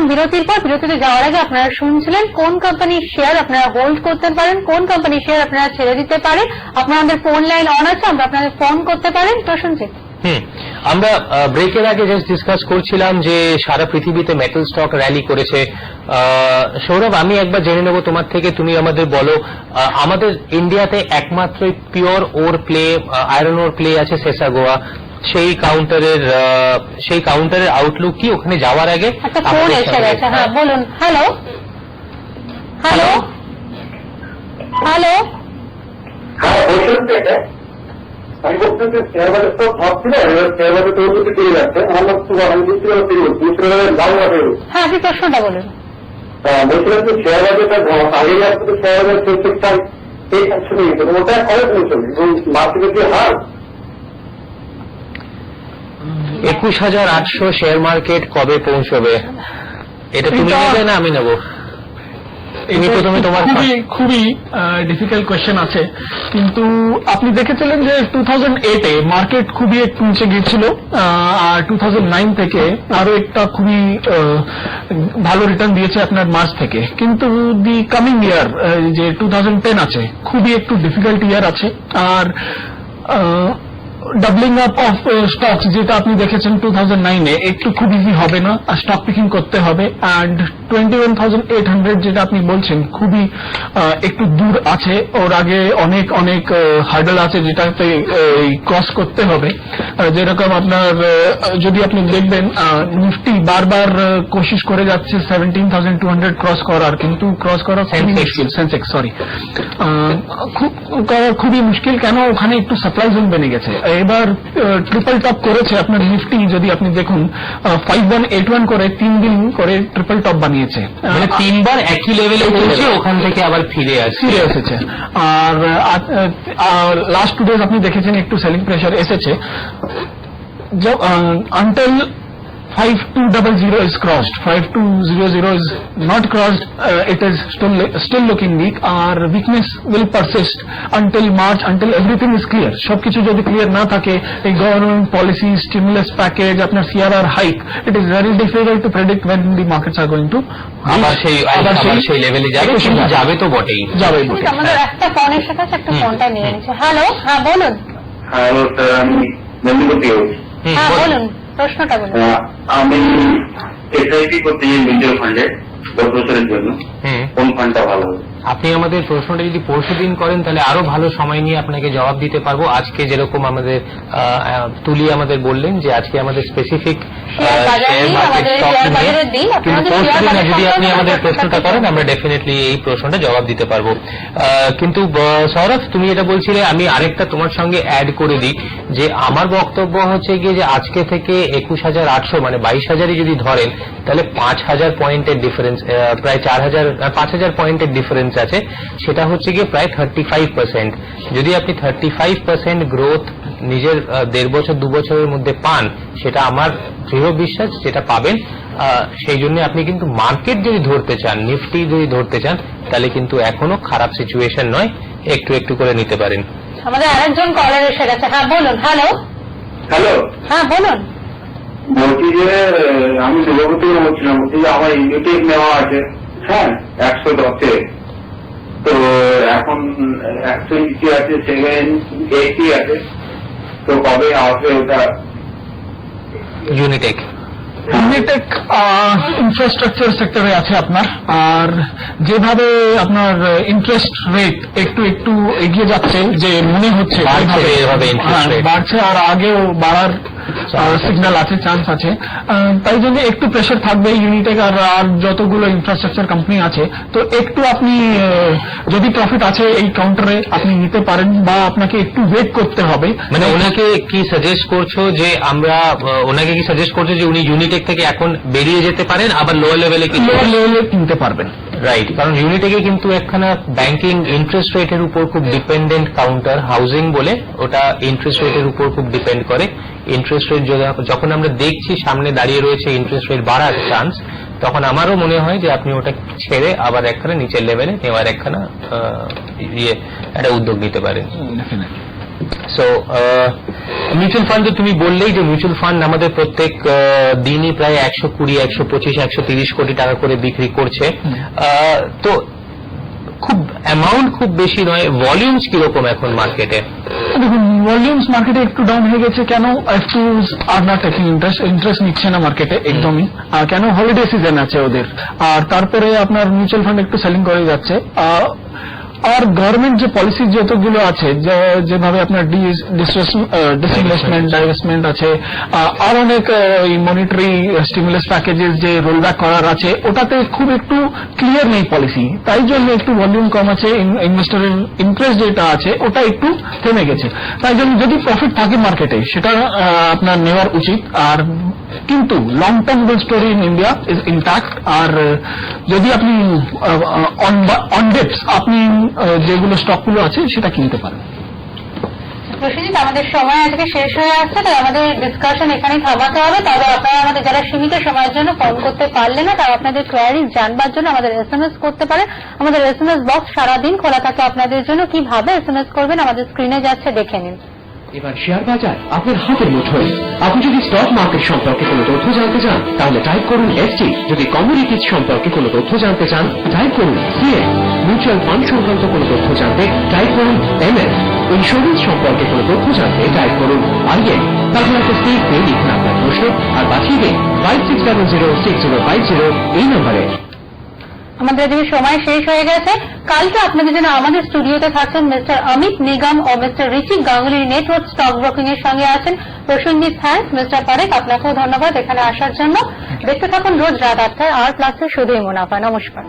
নিলাম বিরতির পর। বিরতিতে যাওয়ার আগে আপনারা শুনছিলেন কোন কোম্পানির শেয়ার আপনারা হোল্ড করতে পারেন, কোন কোম্পানির শেয়ার আপনারা ছেড়ে দিতে পারেন। আপনাদের ফোন লাইন অন আছে, আমরা আপনাদের ফোন করতে পারেন। প্রসেনজিৎ, আমরা ব্রেকের আগে জাস্ট ডিসকাস করছিলাম যে সারা পৃথিবীতে মেটাল স্টক র্যালি করেছে। সৌরভ, আমি একবার জেনে নেব তোমার থেকে, তুমি আমাদের বলো, আমাদের ইন্ডিয়াতে একমাত্র পিওর ওর প্লে, আয়রন ওর প্লে আছে সেসাগোয়া, সেই কাউন্টারের আউটলুক কি ওখানে যাওয়ার আগে? একটা ফোন এসে গেছে, হ্যাঁ বলুন। হ্যালো হ্যালো হ্যালো, আমি বলছি যে শেয়ার বাজার তো ভাবছিল, শেয়ার বাজার তো উন্নতি করে যাচ্ছে, আমার আমি বলছিলাম হ্যাঁ আপনি প্রশ্নটা বলুন। বলছিলাম যে শেয়ার বাজারটা আগে আসলে শেয়ার বাজার প্রত্যেকটা এই শুনে গেছে, ওটা কবে পৌঁছবে এবং মার্কেটের যে হার 21,800 শেয়ার মার্কেট কবে পৌঁছবে, এটা তুমি নেবে না আমি নেব? খুবই ডিফিকাল্ট কোয়েশ্চেন আছে, কিন্তু আপনি দেখেছিলেন যে 2008-এ মার্কেট খুবই একটু নিচে গিয়েছিল, আর 2009 থেকে আরো একটা খুবই ভালো রিটার্ন দিয়েছে আপনার মার্চ থেকে। কিন্তু দি কামিং ইয়ার যে 2010 আছে, খুবই একটু ডিফিকাল্ট ইয়ার আছে। আর ডাবলিং আপ অফ স্টকস যেটা আপনি দেখেছেন 2009-এ, একটু খুব ইজি হবে না, স্টক পিকিং করতে হবে। অ্যান্ড 21,800 যেটা আপনি বলছেন খুবই একটু দূর আছে, ওর আগে অনেক অনেক হার্ডল আছে যেটাতে ক্রস করতে হবে। যেরকম আপনার যদি আপনি দেখবেন নিফটি বারবার কোশিশ করে যাচ্ছে 17,200 ক্রস করার, কিন্তু ক্রস করা খুবই মুশকিল। সেন্সেক্স সরি, খুবই মুশকিল। কেন? ওখানে একটু সাপ্লাই জোন বেড়ে গেছে। এবার ট্রিপল টপ করেছে আপনার নিফটি, যদি আপনি দেখুন 5181 করে 3 দিন করে ট্রিপল টপ বানিয়েছে, মানে 3 বার একই লেভেলে পৌঁছে ওখান থেকে আবার ফিরে এসেছে। আর লাস্ট 2 ডেজ আপনি দেখেছেন একটু সেলিং প্রেশার এসেছে। Until 5200 is crossed, 5200 is not crossed, it is still looking weak. Our weakness will persist until March, until everything is clear. সবকিছু যদি ক্লিয়ার না থাকে, এই গভর্নমেন্ট পলিসি, স্টিমুলাস প্যাকেজ, আপনার CRR hike, it is very difficult to predict when the markets are going to আবার সেই লেভেলে যাবে তো বটেই। আমাদের একটা ফোন এসে গেছে, একটা ফোনটা নিয়ে নিচ্ছে। হ্যালো, হ্যাঁ বলুন। হ্যালো স্যার, আমি হ্যাঁ বলুন, প্রশ্নটা বলুন। আমি এসআইপি করতে চাই মিউচুয়াল ফান্ডে 10 বছরের জন্য, কোন ফান্ডটা ভালো হবে? আপনি আমাদের প্রশ্নটা যদি পরশুদিন করেন তাহলে আরো ভালো সময় নিয়ে আপনাকে জবাব দিতে পারবো। আজকে যেরকম আমাদের তুলি আমাদের বললেন যে আজকে আমাদের স্পেসিফিক শেয়ার মার্কেট স্টক নিয়ে, কিন্তু পরশুদিন যদি আপনি আমাদের প্রশ্নটা করেন আমরা ডেফিনেটলি এই প্রশ্নটা জবাব দিতে পারবো। কিন্তু সৌরভ, তুমি এটা বলছিলে, আমি আরেকটা তোমার সঙ্গে অ্যাড করে দিই যে আমার বক্তব্য হচ্ছে গিয়ে যে আজকে থেকে 21,800 মানে 22,000 যদি ধরেন তাহলে 5,000 পয়েন্টের ডিফারেন্স, প্রায় 5,000 পয়েন্টের ডিফারেন্স আছে। সেটা হচ্ছে গিয়ে প্রায় 35%। যদি আপনি 35% গ্রোথ নিজের 1.5 বছর 2 বছরের মধ্যে পান, সেটা আমার দৃঢ় বিশ্বাস যেটা পাবেন। সেই জন্য আপনি কিন্তু মার্কেট যদি ধরতে চান, নিফটি যদি ধরতে চান, তাহলে কিন্তু এখনো খারাপ সিচুয়েশন নয়, একটু একটু করে নিতে পারেন। আমাদের আরেকজন কলার এসে গেছে, হ্যাঁ বলুন। হ্যালো হ্যালো, হ্যাঁ বলুন। বলছি যে আমি দুর্গাপুর থেকে বলছিলাম, বলছি যে আমার ইউনিটেক নেওয়া আছে, হ্যাঁ 110-এ, তো এখন 180 আছে, 780 আছে, তো কবে আসবে ওটা? ইউনিটেক ইনফ্রাস্ট্রাকচার সেক্টরে আছে আপনার। আর যেভাবে আপনার ইন্টারেস্ট রেট একটু একটু এগিয়ে যাচ্ছে, যে মনে হচ্ছে বাড়ছে, আর আগেও বাড়ার সিগন্যাল আছে, চান্স আছে, তাই জন্য একটু প্রেশার থাকবে ইউনিটেক আর যতগুলো ইনফ্রাস্ট্রাকচার কোম্পানি আছে। তো একটু আপনি যদি প্রফিট আছে এই কাউন্টারে আপনি নিতে পারেন, বা আপনাকে একটু ওয়েট করতে হবে। মানে ওনাকে কি সাজেস্ট করছো যে উনি ইউনিটেক থেকে এখন বেরিয়ে যেতে পারেন, আবার লোয়ার লেভেলে কিনতে পারবেন? রাইট, কারণ ইউনিটেকে কিন্তু একখানা ব্যাংকিং ইন্টারেস্ট রেটের উপর খুব ডিপেন্ডেন্ট কাউন্টার, হাউজিং বলে, ওটা ইন্টারেস্ট রেটের উপর খুব ডিপেন্ড করে। ইন্টারেস্ট রেট যখন আমরা দেখছি সামনে দাঁড়িয়ে রয়েছে ইন্টারেস্ট রেট বাড়ার চান্স, তখন আমারও মনে হয় যে আপনি ওটা ছেড়ে আবার একখানা নিচের লেভেলে নেওয়ার একটা উদ্যোগ নিতে পারেন। সো মিউচুয়াল ফান্ড তো তুমি বললেই যে মিউচুয়াল ফান্ড আমাদের প্রত্যেক দিনই প্রায় 120, 125, 130 কোটি টাকা করে বিক্রি করছে। তো খুব অ্যামাউন্ট খুব বেশি নয়, ভলিউমস কিরকম এখন মার্কেটে? দেখুন, ভলিউমস মার্কেটে একটু ডাউন হয়ে গেছে। কেন? একটু আর না টেকিং ইন্টারেস্ট নিচ্ছে না মার্কেটে একদমই। কেন? হলিডে সিজন আছে ওদের। আর তারপরে আপনার মিউচুয়াল ফান্ড একটু সেলিং করে যাচ্ছে। আর গভর্নমেন্ট যে পলিসি যতগুলো আছে, যেভাবে আপনার ডিসইনভেস্টমেন্ট, ডাইভেস্টমেন্ট আছে, আর অনেক মনিটারি স্টিমুলাস প্যাকেজেস যে রোল ব্যাক করার আছে, ওটাতে খুব একটু ক্লিয়ার নেই পলিসি, তাই জন্য একটু ভলিউম কম আছে। ইনভেস্টরের ইন্টারেস্ট যেটা আছে ওটা একটু থেমে গেছে। তাই জন্য যদি প্রফিট থাকে মার্কেটে সেটা আপনার নেওয়ার উচিত। আর কিন্তু long term bull story in India is intact. আর যদি আপনি অন ডেপস আপনি যেগুলো স্টকগুলো আছে সেটা কিনতে পারেন। প্রসেনজিৎ, আমাদের সময় আজকে শেষ হয়ে আসছে, তাই আমাদের ডিসকাশন এখানেই থামাতে হবে। তবে আপনারা আমাদের যারা সীমিত সময়ের জন্য ফোন করতে পারলেন না, তারা আপনাদের কোয়ারিজ জানবার জন্য আমাদের SMS করতে পারে। আমাদের SMS বক্স সারাদিন খোলা থাকে আপনাদের জন্য। কিভাবে SMS করবেন আমাদের স্ক্রিনে যাচ্ছে, দেখে নিন। এবার শেয়ার বাজার আপনার হাতের মুঠোয়। আপনি যদি স্টক মার্কেট সম্পর্কে কোনো তথ্য জানতে চান তাহলে টাইপ করুন ST। যদি কমোডিটিজ সম্পর্কে কোনো তথ্য জানতে চান টাইপ করুন CN। মিউচুয়াল ফান্ড সংক্রান্ত কোনো তথ্য জানতে টাইপ করুন MS। ইন্স্যুরেন্স সম্পর্কে কোনো তথ্য জানতে টাইপ করুন IN। তারপর একটা স্টেট দিয়ে লিখুন আপনার প্রশ্ন আর পাঠিয়ে দিন 56706050 এই নম্বরে। আমাদের এদিকে সময় শেষ হয়ে গেছে। কালকে আপনাদের জন্য আমাদের স্টুডিওতে থাকছেন মিস্টার অমিত নিগম ও mister Richik Ganguly. Network Stock Broking এর সঙ্গে আছেন প্রসেনজিৎ। থ্যাঙ্কস মিস্টার পারেখ, আপনাকেও ধন্যবাদ এখানে আসার জন্য। দেখতে থাকুন রোজ রাত 8টায় আর প্লাসে শুধুই মুনাফা। নমস্কার।